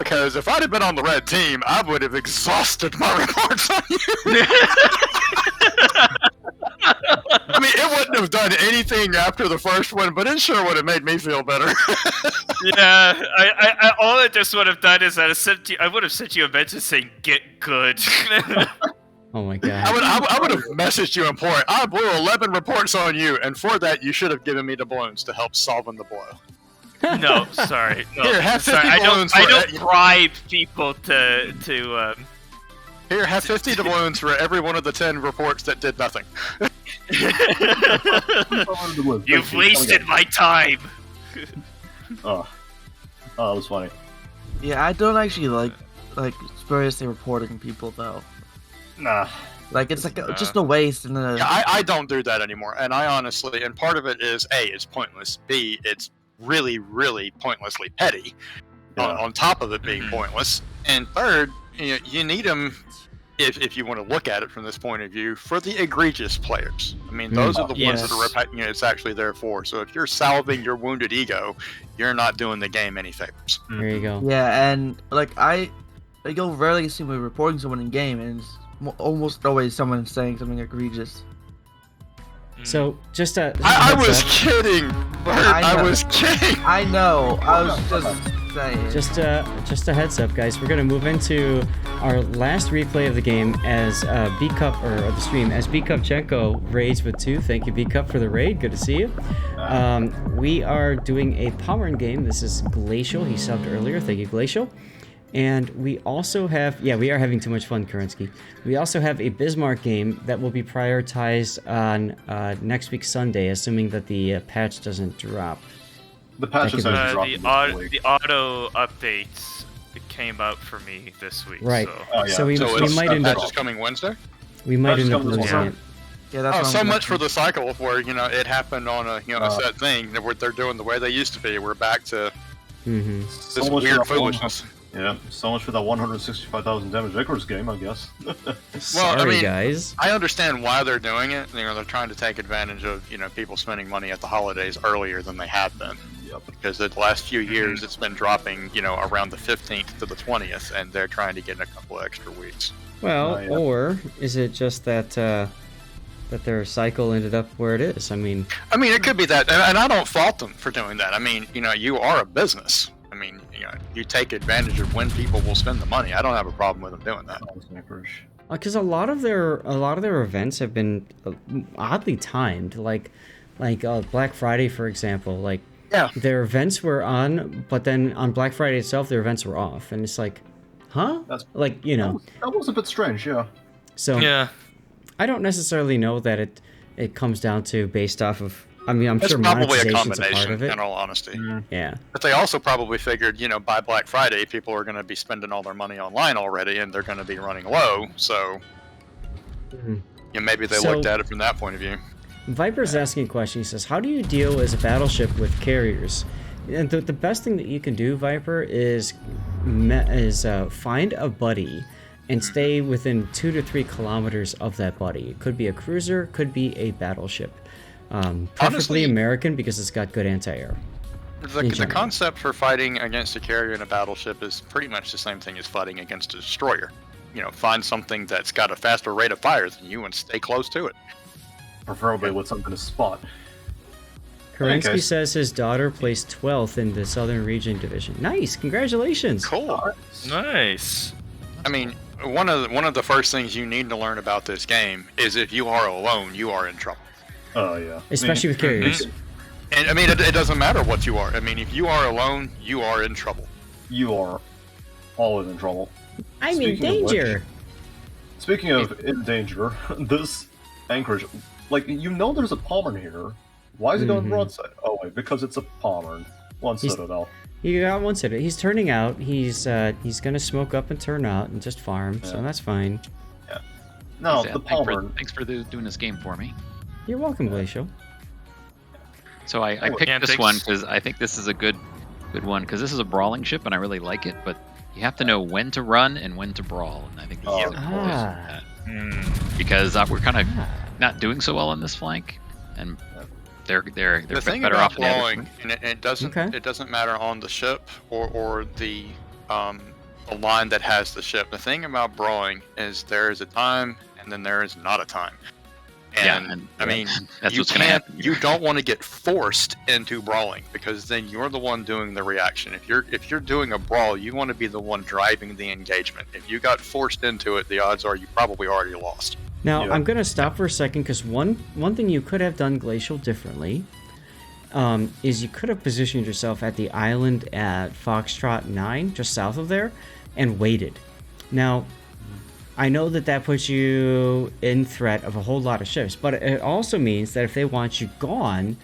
Because if I'd have been on the red team, I would have exhausted my reports on you. I mean, it wouldn't have done anything after the first one, but it sure would have made me feel better. Yeah, I all I just would have done is I would have sent you a message saying "get good." Oh my god. I would have messaged you important. I blew 11 reports on you, and for that, you should have given me doubloons to help soften the blow. No, sorry. No, Here, have 50 sorry. I doubloons. don't bribe people to. Here, have 50 doubloons for every one of the 10 reports that did nothing. You've wasted my time. Oh, that was funny. Yeah, I don't actually like spuriously reporting people though. Nah. Like it's like just a waste and Yeah, I don't do that anymore, and I honestly, and part of it is A, it's pointless. B, it's really, really pointlessly petty. On top of it being pointless, and third, you need them. If you want to look at it from this point of view, for the egregious players. I mean, those are the ones that are it's actually there for. So if you're salving your wounded ego, you're not doing the game any favors. There you go. Yeah, and like you'll rarely see me reporting someone in game, and it's almost always someone saying something egregious. So just I was kidding, Bert. I was kidding. I know. I was just saying. Just a heads up, guys. We're gonna move into our last replay of the game as B Cup or the stream as B Cupchenko raids with 2. Thank you, B Cup, for the raid. Good to see you. We are doing a Pommern game. This is Glacial. He subbed earlier. Thank you, Glacial. And we also have, we are having too much fun, Kerensky. We also have a Bismarck game that will be prioritized on next week Sunday, assuming that the patch doesn't drop. The patch is the auto updates came out for me this week. Right. So, So we might end up. Patch is coming Wednesday. We might end up losing it. Yeah, that's so much for the cycle where it happened on a a set thing. They're doing the way they used to be. We're back to this weird foolishness. Yeah, so much for that 165,000 damage Icarus game, I guess. Sorry, guys. I understand why they're doing it. They're trying to take advantage of people spending money at the holidays earlier than they have been. Yep. Because the last few years it's been dropping, around the 15th to the 20th, and they're trying to get in a couple of extra weeks. Well, or is it just that their cycle ended up where it is? I mean, it could be that, and I don't fault them for doing that. I mean, you are a business. I mean, you take advantage of when people will spend the money. I don't have a problem with them doing that. Because a lot of their events have been oddly timed, like Black Friday, for example. Like, their events were on, but then on Black Friday itself, their events were off, and it's like, huh? That was a bit strange, yeah. So I don't necessarily know that it comes down to based off of. I mean, I'm sure probably a monetization's a part combination, of it. in all honesty. Yeah. But they also probably figured, by Black Friday, people are going to be spending all their money online already, and they're going to be running low. So, maybe they looked at it from that point of view. Viper's asking a question. He says, "How do you deal as a battleship with carriers?" And the best thing that you can do, Viper, is find a buddy and stay within 2 to 3 kilometers of that buddy. It could be a cruiser, could be a battleship. Preferably Honestly, American because it's got good anti-air. The concept for fighting against a carrier in a battleship is pretty much the same thing as fighting against a destroyer. Find something that's got a faster rate of fire than you and stay close to it. Preferably with something to spot. Kerensky says his daughter placed 12th in the Southern Region Division. Nice, congratulations. Cool. Nice. I mean, one of the first things you need to learn about this game is if you are alone, you are in trouble. Oh, yeah. Especially with carriers. And I mean, it doesn't matter what you are. I mean, if you are alone, you are in trouble. You are always in trouble. I'm in danger. Speaking of in danger, this anchorage, there's a Pommern here. Why is he going broadside? Oh, wait, because it's a Pommern. One citadel. You got one citadel. He's turning out. He's gonna smoke up and turn out and just farm, so that's fine. Yeah. No, the Pommern. Thanks for doing this game for me. You're welcome, Glacial. So I picked this one because I think this is a good one because this is a brawling ship and I really like it, but you have to know when to run and when to brawl, and I think this is a cool that. Because we're kind of not doing so well on this flank, and they're the thing better about off brawling, and it doesn't matter on the ship or the the line that has the ship. The thing about brawling is there is a time and then there is not a time. And I mean, that's you what's going to happen. You don't want to get forced into brawling because then you're the one doing the reaction. If you're doing a brawl, you want to be the one driving the engagement. If you got forced into it, the odds are you probably already lost. Now, I'm going to stop for a second because one thing you could have done Glacial differently is you could have positioned yourself at the island at Foxtrot 9, just south of there, and waited. Now, I know that puts you in threat of a whole lot of ships, but it also means that if they want you gone,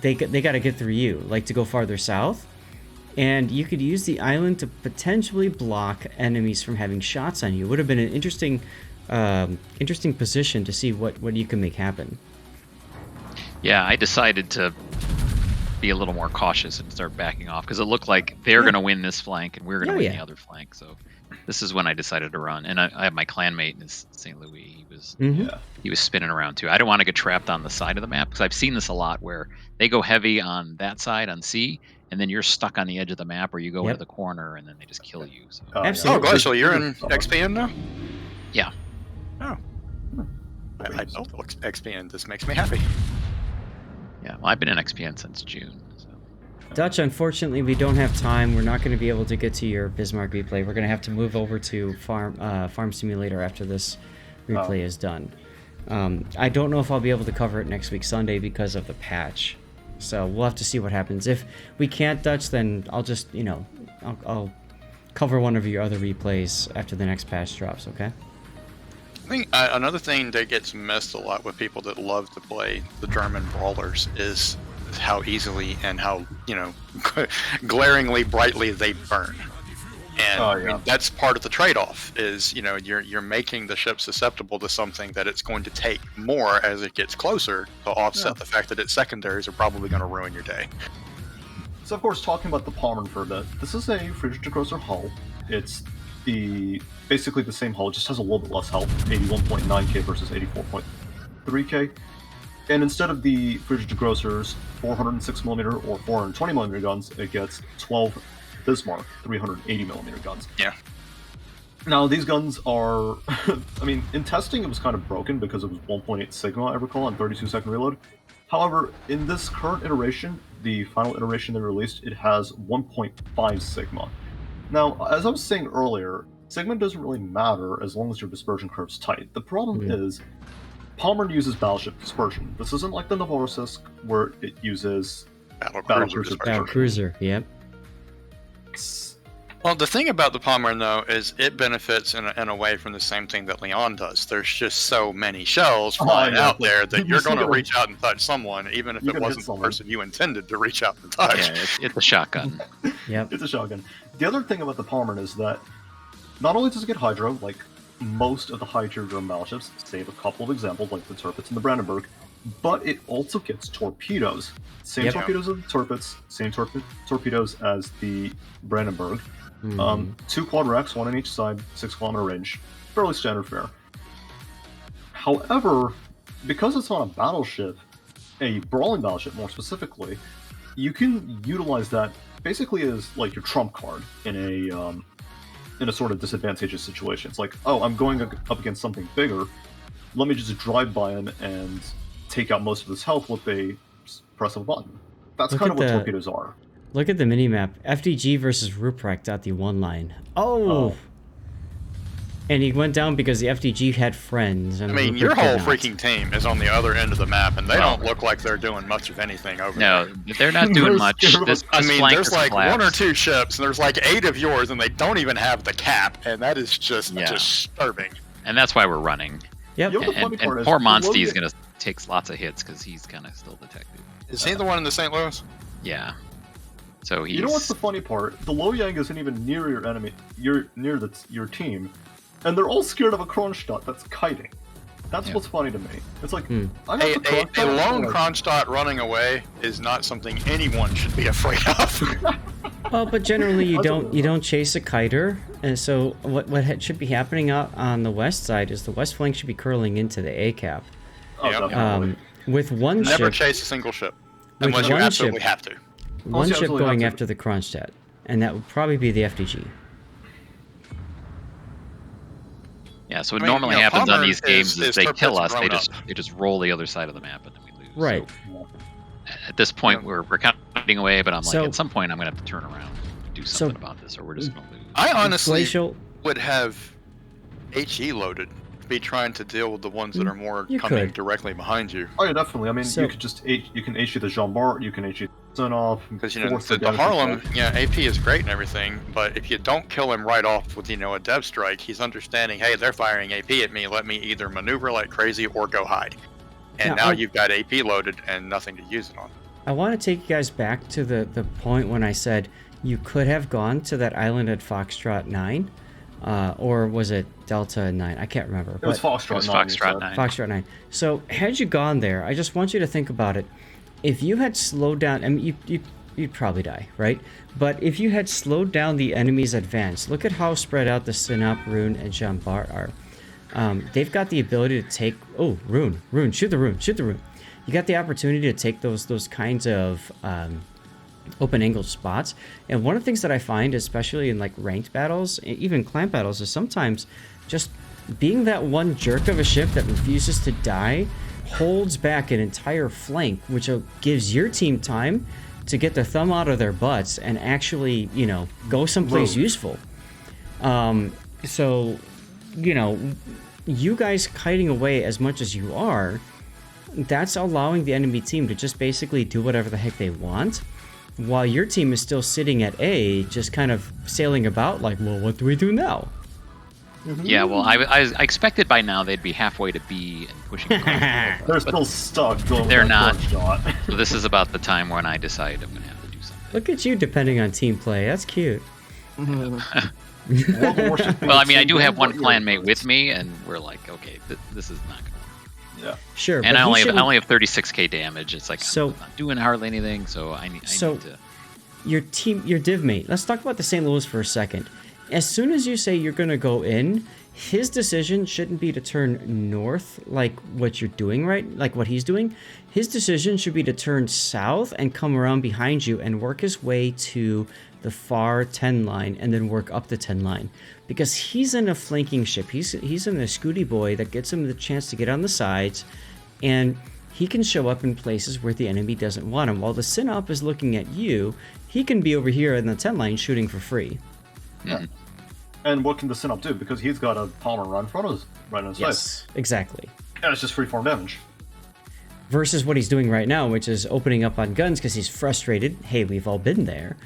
they got to get through you, like to go farther south. And you could use the island to potentially block enemies from having shots on you. It would have been an interesting position to see what you can make happen. Yeah, I decided to be a little more cautious and start backing off because it looked like they're going to win this flank and we're going to win the other flank. So this is when I decided to run. And I have my clanmate in St. Louis. He was spinning around too. I don't want to get trapped on the side of the map because I've seen this a lot where they go heavy on that side on C, and then you're stuck on the edge of the map, or you go into the corner and then they just kill you. So. Absolutely. Oh, Glacial, you're in XPN now? Yeah. Oh. I don't look XPN. This makes me happy. Yeah, well, I've been in XPN since June. So. Dutch, unfortunately, we don't have time. We're not going to be able to get to your Bismarck replay. We're going to have to move over to Farm Simulator after this replay is done. I don't know if I'll be able to cover it next week Sunday because of the patch. So we'll have to see what happens. If we can't, Dutch, then I'll just, I'll cover one of your other replays after the next patch drops, okay? I think another thing that gets missed a lot with people that love to play the German brawlers is how easily and how glaringly brightly they burn. And I mean, that's part of the trade-off. Is you're making the ship susceptible to something that it's going to take more as it gets closer to offset the fact that its secondaries are probably going to ruin your day. So of course, talking about the Pommern for a bit, this is a Frigid Grosser hull. It's basically the same hull, it just has a little bit less health, 81.9k versus 84.3k. And instead of the Frigid Grosser's 406mm or 420mm guns, it gets 12 Bismarck 380mm guns. Yeah. Now, these guns are... I mean, in testing it was kind of broken because it was 1.8 Sigma, I recall, on 32-second reload. However, in this current iteration, the final iteration they released, it has 1.5 Sigma. Now, as I was saying earlier, Sigma doesn't really matter as long as your dispersion curve's tight. The problem is, Pommern uses Battleship dispersion. This isn't like the Novorossiysk, where it uses Battle Cruiser, yep. Well, the thing about the Pommern, though, is it benefits in a way from the same thing that Leon does. There's just so many shells flying out there that you're going to reach out and touch someone, even if it wasn't the person you intended to reach out and touch. Yeah, it's a shotgun. Yep. It's a shotgun. The other thing about the Pommern is that not only does it get Hydro, like most of the high-tier German battleships, save a couple of examples like the Tirpitz and the Brandenburg, but it also gets torpedoes. Same torpedoes as the Tirpitz, same torpedoes as the Brandenburg. 2 quad racks, 1 on each side, 6-kilometer range. Fairly standard fare. However, because it's on a battleship, a brawling battleship more specifically, you can utilize that basically as like your trump card in a sort of disadvantageous situation. It's like, oh, I'm going up against something bigger. Let me just drive by him and take out most of his health with a press of a button. That's kind of what torpedoes are. Look at the minimap. FDG versus Ruprecht at the one line. Oh! And he went down because the FDG had friends. And I mean, your whole freaking team is on the other end of the map, and they don't look like they're doing much of anything over there. No, they're not doing much. This there's like 1 or 2 ships, and there's like 8 of yours, and they don't even have the cap, and that is just disturbing. And that's why we're running. Yep. And poor Monsty is going to take lots of hits because he's kind of still detected. Is he the one in the St. Louis? Yeah. So he's... You know what's the funny part? The Loyang isn't even near your enemy. You're near your team, and they're all scared of a Kronstadt that's kiting. That's what's funny to me. It's like a lone Kronstadt running away is not something anyone should be afraid of. Well, but generally you don't chase a kiter, and so what should be happening out on the west side is the west flank should be curling into the A cap. With one ship. Never chase a single ship unless you absolutely have to. One ship going after the Kronstadt, and that would probably be the FDG. Yeah, so what normally happens on these games is they kill us, they just roll the other side of the map, and then we lose. Right. So, at this point, we're kind of fighting away, but I'm like, at some point, I'm going to have to turn around and do something about this, or we're just going to lose. I honestly would have HE loaded to be trying to deal with the ones that are more coming directly behind you. Oh yeah, definitely. I mean, you could just you can HE the Jean Bart, you can HE the Sunov. Because the Harlem, AP is great and everything, but if you don't kill him right off with a dev strike, he's understanding, hey, they're firing AP at me. Let me either maneuver like crazy or go hide. And now you've got AP loaded and nothing to use it on. I want to take you guys back to the point when I said you could have gone to that island at Foxtrot 9, or was it Delta 9? I can't remember. It was Foxtrot 9. Foxtrot 9. So had you gone there, I just want you to think about it. If you had slowed down, I mean, you'd probably die, right? But if you had slowed down the enemy's advance, look at how spread out the Sinop, Rune, and Jean Bart are. They've got the ability to take... Oh, Rune, shoot the Rune. You got the opportunity to take those kinds of open angle spots. And one of the things that I find, especially in like ranked battles, even clan battles, is sometimes just being that one jerk of a ship that refuses to die holds back an entire flank, which gives your team time to get their thumb out of their butts and actually, go someplace useful. So, you guys kiting away as much as you are, that's allowing the enemy team to just basically do whatever the heck they want, while your team is still sitting at A, just kind of sailing about like, well, what do we do now? Yeah, well, I expected by now they'd be halfway to B and pushing. They're still stuck. They're not. So this is about the time when I decide I'm going to have to do something. Look at you depending on team play. That's cute. Well, I mean, I do have one clanmate with me, and we're like, okay, this is not going to work. Yeah. Sure. And I only have 36k damage. It's like, so, I'm not doing hardly anything, so I need to... Your div mate, let's talk about the St. Louis for a second. As soon as you say you're going to go in, his decision shouldn't be to turn north like what you're doing, right? Like what he's doing. His decision should be to turn south and come around behind you and work his way to the far 10 line and then work up the 10 line. Because he's in a flanking ship. He's in a Scooty boy that gets him the chance to get on the sides, and he can show up in places where the enemy doesn't want him. While the Sinop is looking at you, he can be over here in the 10 line shooting for free. Yeah. And what can the Sinop do? Because he's got a Pommern right in front of his face. Yes, exactly. And it's just freeform damage. Versus what he's doing right now, which is opening up on guns because he's frustrated. Hey, we've all been there.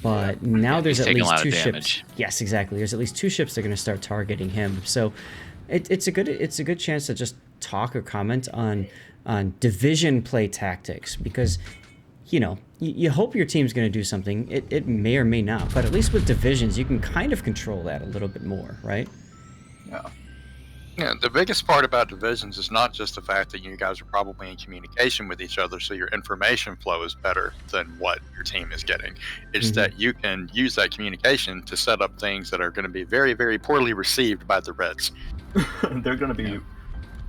But now there's at least 2 ships. Yes, exactly. There's at least 2 ships that are going to start targeting him. So it's a good chance to just talk or comment on division play tactics, because you hope your team's going to do something. It may or may not, but at least with divisions, you can kind of control that a little bit more, right? Yeah. Yeah, the biggest part about divisions is not just the fact that you guys are probably in communication with each other, so your information flow is better than what your team is getting. It's that you can use that communication to set up things that are going to be very, very poorly received by the Reds. They're going to be...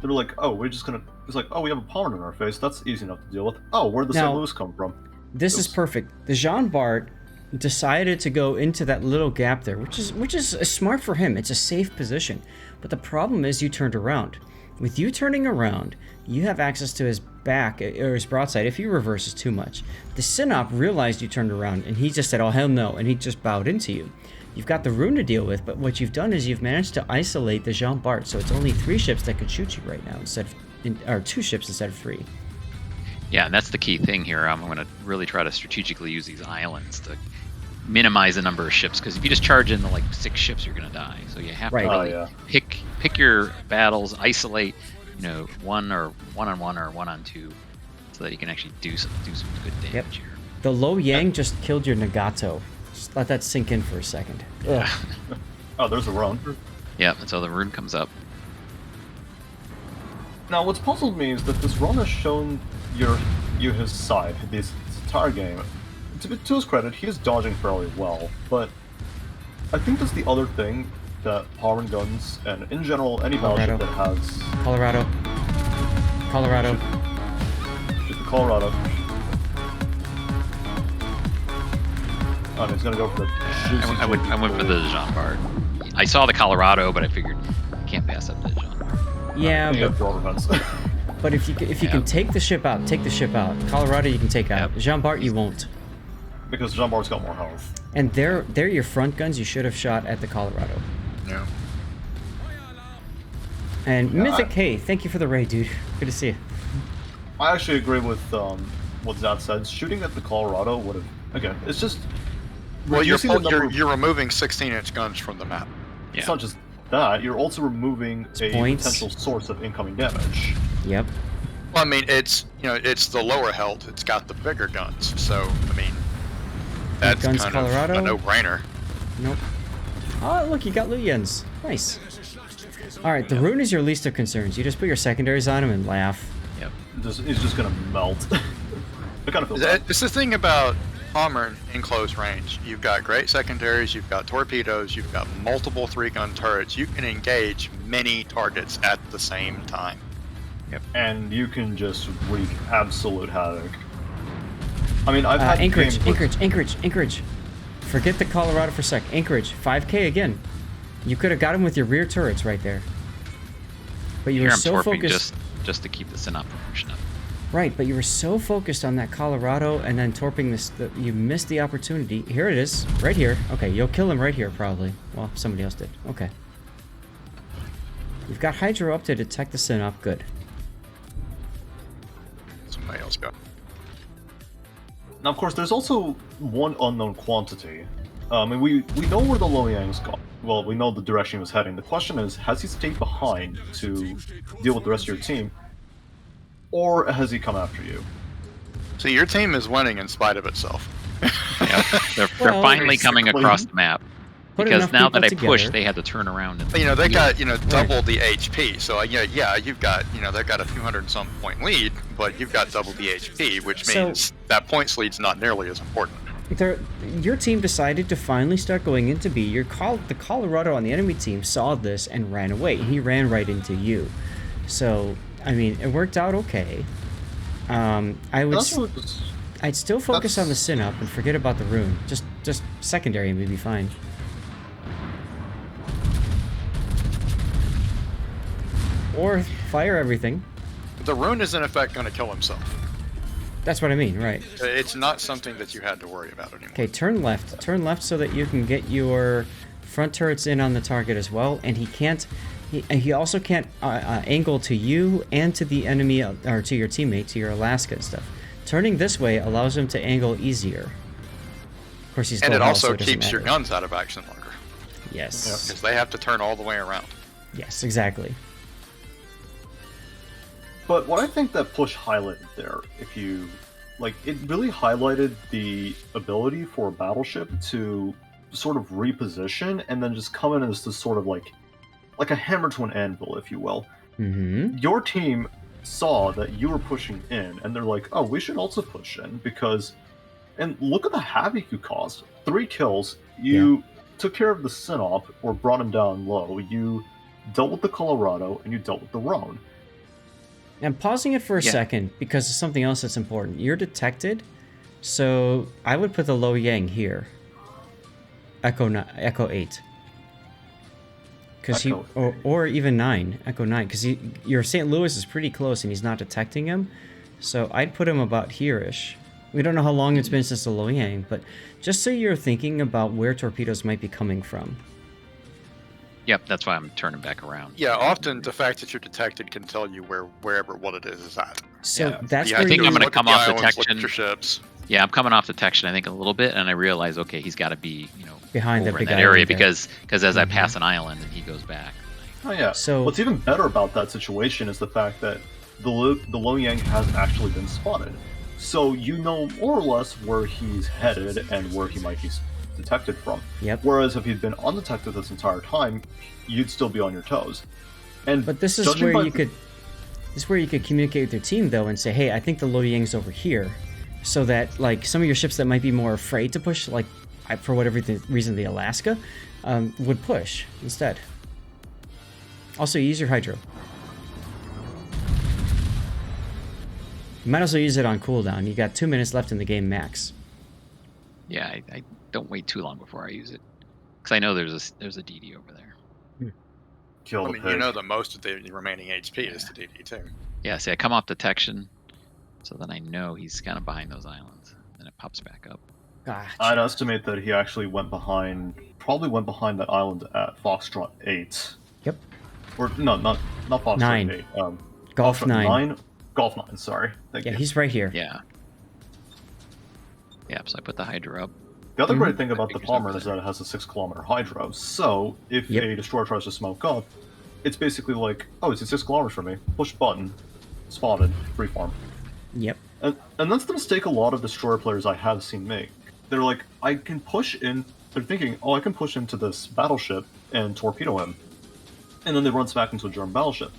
They're like, oh, we're just going to... It's like, oh, we have a Pommern in our face. That's easy enough to deal with. Oh, where'd the St. Louis come from? This is perfect. The Jean Bart decided to go into that little gap there, which is smart for him. It's a safe position. But the problem is you turned around. With you turning around, you have access to his back or his broadside if he reverses too much. The Sinop realized you turned around, and he just said, oh, hell no, and he just bowed into you. You've got the Rune to deal with, but what you've done is you've managed to isolate the Jean Bart, so it's only 3 ships that could shoot you right now, or 2 ships instead of 3. Yeah, and that's the key thing here. I'm going to really try to strategically use these islands to minimize the number of ships, because if you just charge into like 6 ships, you're going to die. So you have to really pick your battles, isolate, one on one or 1 on 2, so that you can actually do some good damage here. The Lo Yang just killed your Nagato. Just let that sink in for a second. Yeah. Oh, there's a Rune. Yeah, and so the Rune comes up. Now, what's puzzled me is that this Rune has shown you his side this entire game. To his credit, he is dodging fairly well, but I think that's the other thing that Pommern guns, and in general, any battleship that has... Colorado. Shoot the Colorado. He's gonna go for the. I went for the Jean Bart. I saw the Colorado, but I figured you can't pass up the Jean Bart. Yeah, but but if you can take the ship out, take the ship out. Colorado you can take out. Jean Bart you won't. Because Jean Bart's got more health. And they're your front guns you should have shot at the Colorado. Yeah. And Mythic, hey, thank you for the raid, dude. Good to see you. I actually agree with what Zad said. Shooting at the Colorado would have again. It's just. Well, you're removing 16-inch guns from the map. It's not just that. You're also removing a potential source of incoming damage. Yep. Well, I mean, it's the lower health. It's got the bigger guns. So I mean, that's guns kind Colorado? of a no-brainer. Nope. Oh, look, you got Luyens. Nice. All right, the rune is your least of concerns. You just put your secondaries on him and laugh. Yep. He's just gonna melt. I kind of feel bad. It's the thing about Pommern in close range. You've got great secondaries, you've got torpedoes, you've got multiple 3-gun turrets. You can engage many targets at the same time. Yep. And you can just wreak absolute havoc. I mean, I've had Anchorage. Forget the Colorado for a sec. Anchorage, 5K again. You could have got him with your rear turrets right there. But you were so focused just to keep the Synop from pushing up. Right, but you were so focused on that Colorado and then torping this that you missed the opportunity. Here it is, right here. Okay, you'll kill him right here probably. Well, somebody else did. Okay. You've got Hydro up to detect the Synop. Good. Somebody else go. Now, of course, there's also one unknown quantity. I mean, we know where the Loyang's gone. Well, we know the direction he was heading. The question is, has he stayed behind to deal with the rest of your team? Or has he come after you? So your team is winning in spite of itself. Yeah, they're finally coming across the map. Because now that I pushed, they had to turn around. And they got double the HP. So yeah, you've got they've got a few hundred and some point lead, but you've got double the HP, which means that points lead's not nearly as important. Your team decided to finally start going into B. The Colorado on the enemy team saw this and ran away. He ran right into you. So I mean, it worked out okay. I'd still focus on the Synop and forget about the rune. Just secondary and we'd be fine. Or fire everything. The rune is in effect going to kill himself. That's what I mean, right? It's not something that you had to worry about anymore. Okay, turn left. Turn left so that you can get your front turrets in on the target as well. And he can't. He also can't angle to you and to the enemy or to your teammate, to your Alaska and stuff. Turning this way allows him to angle easier. Of course, he's. And it also keeps your guns out of action longer. Yes. Because they have to turn all the way around. Yes, exactly. But what I think that push highlighted there, if you like, it really highlighted the ability for a battleship to sort of reposition and then just come in as this sort of like a hammer to an anvil, if you will. Mm-hmm. Your team saw that you were pushing in, and they're like, "Oh, we should also push in because." And look at the havoc you caused. 3 kills. You took care of the Synop or brought him down low. You dealt with the Colorado and you dealt with the Roan. I'm pausing it for a second because of something else that's important. You're detected, so I would put the Lo Yang here. Echo 8. Because he, or even 9, Echo 9, because your St. Louis is pretty close and he's not detecting him. So I'd put him about here-ish. We don't know how long it's been since the Lo Yang, but just so you're thinking about where torpedoes might be coming from. Yep, that's why I'm turning back around. Yeah, often the fact that you're detected can tell you wherever what it is at. So that's where I think I'm going to come off detection. Look at your ships. Yeah, I'm coming off detection, I think, a little bit, and I realize, okay, he's got to be, behind over that big in that area because as I pass an island and he goes back. Oh yeah. So what's even better about that situation is the fact that the Lo Yang has actually been spotted, so you know more or less where he's headed and where he might be detected from. Yep. Whereas if he'd been undetected this entire time, you'd still be on your toes. But this is where you could. This is where you could communicate with your team though and say, hey, I think the Lo Yang's over here, so that like some of your ships that might be more afraid to push, like for whatever reason the Alaska, would push instead. Also, use your Hydro. You might also use it on cooldown. You got 2 minutes left in the game max. Yeah, don't wait too long before I use it, because I know there's a DD over there. Kill the you pig. know that most of the remaining HP is the DD too. Yeah, see, I come off detection, so then I know he's kind of behind those islands. Then it pops back up. Gotcha. I'd estimate that he actually probably went behind that island at Foxtrot 8. Yep. Or, no, not Foxtrot 9. 8. Golf Foxtrot 9. Golf 9, sorry. Thank Yeah, you. he's right here. Yeah. Yeah, so I put the Hydra up. The other great thing about the Figures over Pommern is there. that it has a 6-kilometer hydro, so if Yep. a destroyer tries to smoke up, it's basically like, oh, it's 6 kilometers from me. Push button. Spotted. Freeform. Yep. And that's the mistake a lot of destroyer players I have seen make. They're like, I can push in. They're thinking, oh, I can push into this battleship and torpedo him. And then they run back into a German battleship.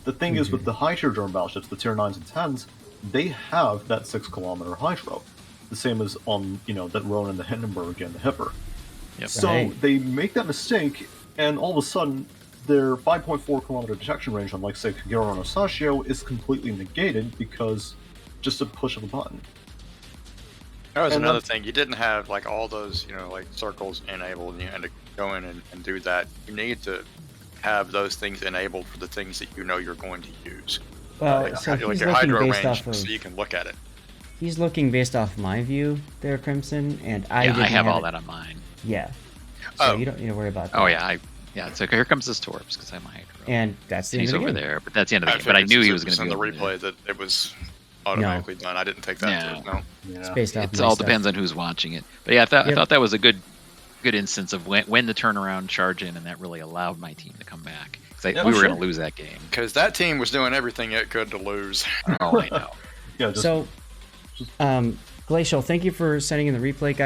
The thing is, with the high tier German battleships, the tier 9s and 10s, they have that 6-kilometer hydro. The same as on, that Ronin, the Hindenburg, and the Hipper. Yep. So Right. they make that mistake, and all of a sudden, their 5.4-kilometer detection range on, like, say, Kagero and Osashio is completely negated because just a push of a button. That was And another then- thing. You didn't have like all those, like circles enabled, and you had to go in and do that. You need to have those things enabled for the things that you know you're going to use. Well, Like, so like he's your looking hydro based range, off of so you can look at it. he's looking based off my view there, Crimson, and I Yeah, didn't I have all it. that on mine. Yeah. So Oh. you don't need to worry about that. Oh yeah, so here comes this Torps because I'm a Hydra. And that's the He's end of the over game. there, but that's the end of the I game. But I figured knew since he it was going to in be the over replay there. that it was automatically done. I didn't take that. No. No. It's Yeah. based off It my all stuff. depends on who's watching it. But yeah, I Yep. thought that was a good instance of when to turn around, charge in, and that really allowed my team to come back. Because Yeah, we were sure. going to lose that game. Because that team was doing everything it could to lose. Oh, I know. Yeah, just So, Glacial, thank you for sending in the replay, guys.